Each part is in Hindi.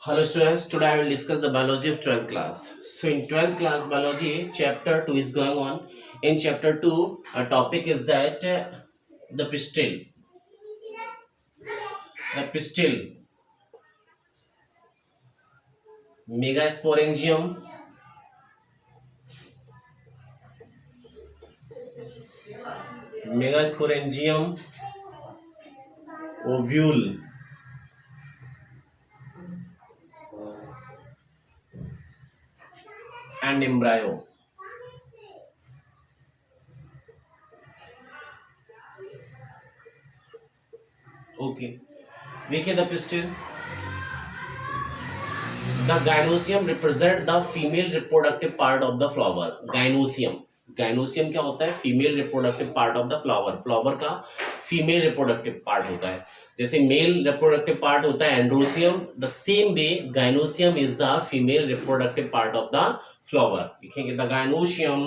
Hello students, today I will discuss the biology of 12th class. So in 12th class biology, chapter 2 is going on. In chapter 2, a topic is that the pistil. The pistil, megasporangium, megasporangium, ovule, and embryo. Okay, देखिए the pistil. The gynoecium represent the female reproductive part of the flower. Gynoecium. Gynoecium क्या होता है? Female reproductive part of the flower. Flower का फीमेल रिप्रोडक्टिव पार्ट होता है. जैसे मेल रिप्रोडक्टिव पार्ट होता है androecium, the same way gynoecium is the female reproductive part of the flower. लिखेंगे the gynoecium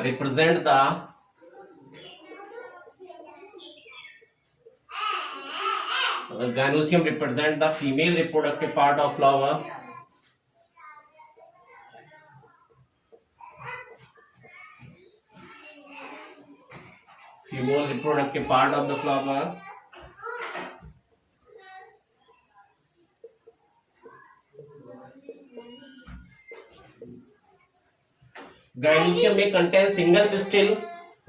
represent the gynoecium represent the female reproductive part of flower. Female reproductive part of the flower. Gynoecium may contain single pistil.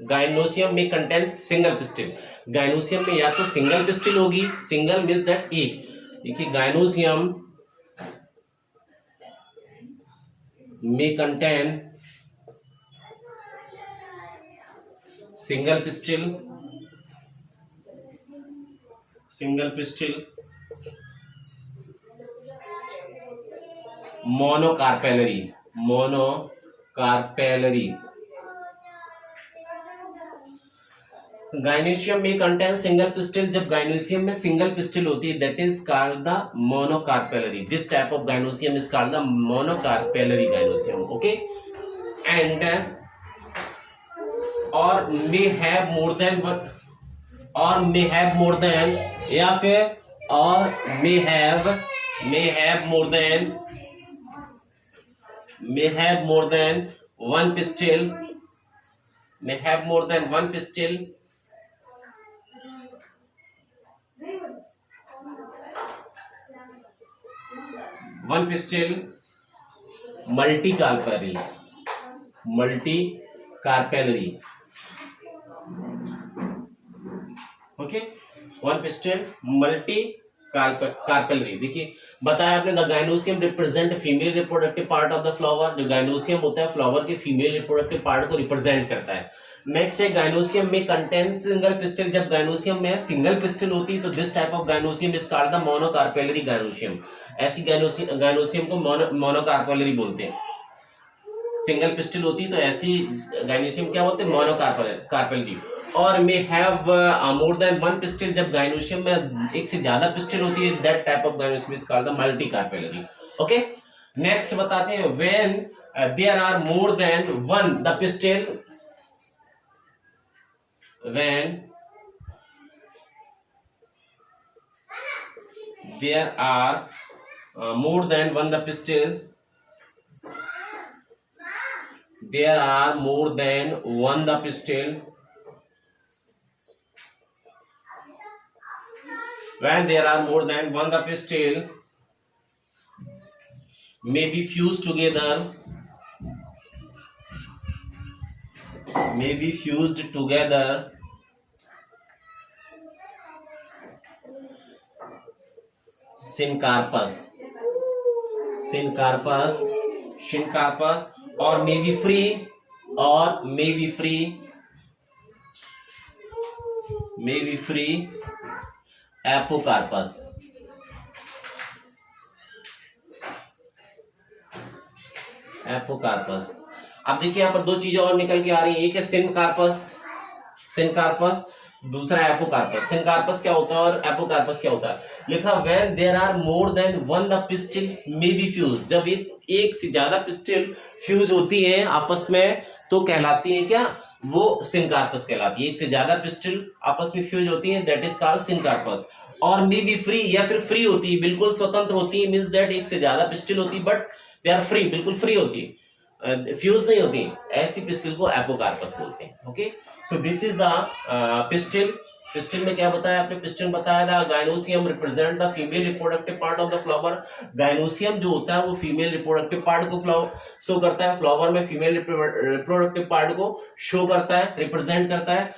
Gynoecium में कंटेन सिंगल पिस्टिल. गाइनोसियम में या तो सिंगल पिस्टिल होगी, सिंगल मीन्स दैट एक. देखिए गाइनोसियम में contain single pistil, monocarpellary. Gynoecium में कंटेन सिंगल पिस्टिल. जब गाइनोसियम में सिंगल पिस्टिल होती है that is called the monocarpellary. This type of gynoecium is called the monocarpellary gynoecium. Okay, and or may have more than one, or may have more than, या फिर or may have more than one pistil. may have more than one pistil. One pistil, multicarpellary. Okay, one pistil multicarpellary. देखिए बताया आपने the gynoecium represent female reproductive part of the flower. जो गाइनोसियम होता है फ्लावर के फीमेल रिप्रोडक्टिव पार्ट को रिप्रेजेंट करता है. नेक्स्ट है गाइनोसियम में कंटेन सिंगल पिस्टिल. जब गाइनोसियम में सिंगल पिस्टिल होती है तो this type of gynoecium is called the monocarpellary gynoecium. ऐसी गाइनोसियम को मोनोकार्पेलरी बोलते हैं. सिंगल पिस्टिल होती है तो ऐसी गाइनोसियम क्या बोलते हैं? Monocarpellary. Or may have more than one pistil. जब गाइनोसियम में एक से ज्यादा पिस्टिल होती है that type of gynoecium is called the multicarpellary. Okay, next बताते हैं when there are more than one the pistil. When there are more than one the pistil, there are more than one the pistil. When there are more than one the pistil may be fused together, syncarpus, or may be free, apocarpus. अब देखिए यहाँ पर दो चीजें और निकल के आ रही है. एक है सिनकार्पस, दूसरा एपोकार्पस. सिनकार्पस क्या होता है और एपोकार्पस क्या होता है? लिखा when there are more than one the pistil may be fuse. जब एक से ज्यादा पिस्टिल फ्यूज होती है आपस में तो कहलाती है क्या? वो सिनकार्पस कहलाती है। एक से ज्यादा पिस्टल आपस में फ्यूज होती है, दैट इज कॉल्ड सिनकार्पस। और मे बी फ्री, या फिर फ्री होती है, बिल्कुल स्वतंत्र होती है, मींस दैट एक से ज्यादा पिस्टल होती है बट दे आर फ्री, बिल्कुल फ्री होती है, फ्यूज नहीं होती, ऐसी पिस्टल को एपोकार्पस बोलते हैं। Okay, so this is the pistol. Pistol में क्या बताया आपने? पिस्टल बताया था gynoecium represent the female reproductive part of the flower. Gynoecium जो होता है वो फीमेल रिप्रोडक्टिव पार्ट को फ्लावर शो करता है, फ्लावर में फीमेल रिप्रोडक्टिव पार्ट को शो करता है, रिप्रेजेंट करता है।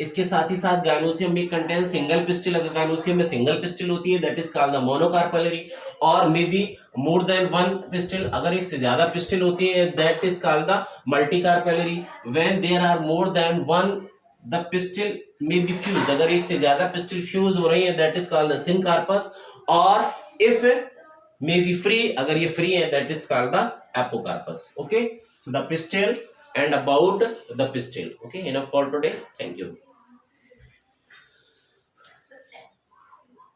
इसके साथ ही साथ गाइनोसियम में कंटेन सिंगल पिस्टल, अगर गाइनोसियम में सिंगल पिस्टल होती है that is called the monocarpellary, or may be more than one pistil, अगर एक से ज्यादा पिस्टल होती है that is called the multicarpellary. When there are more than one the pistil may be fused, अगर एक से ज्यादा पिस्टल फ्यूज हो रही है that is called the syncarpous, or if may be free, अगर ये फ्री है that is called the apocarpous. Okay, so the pistol and about the pistil. Okay, enough for today. Thank you.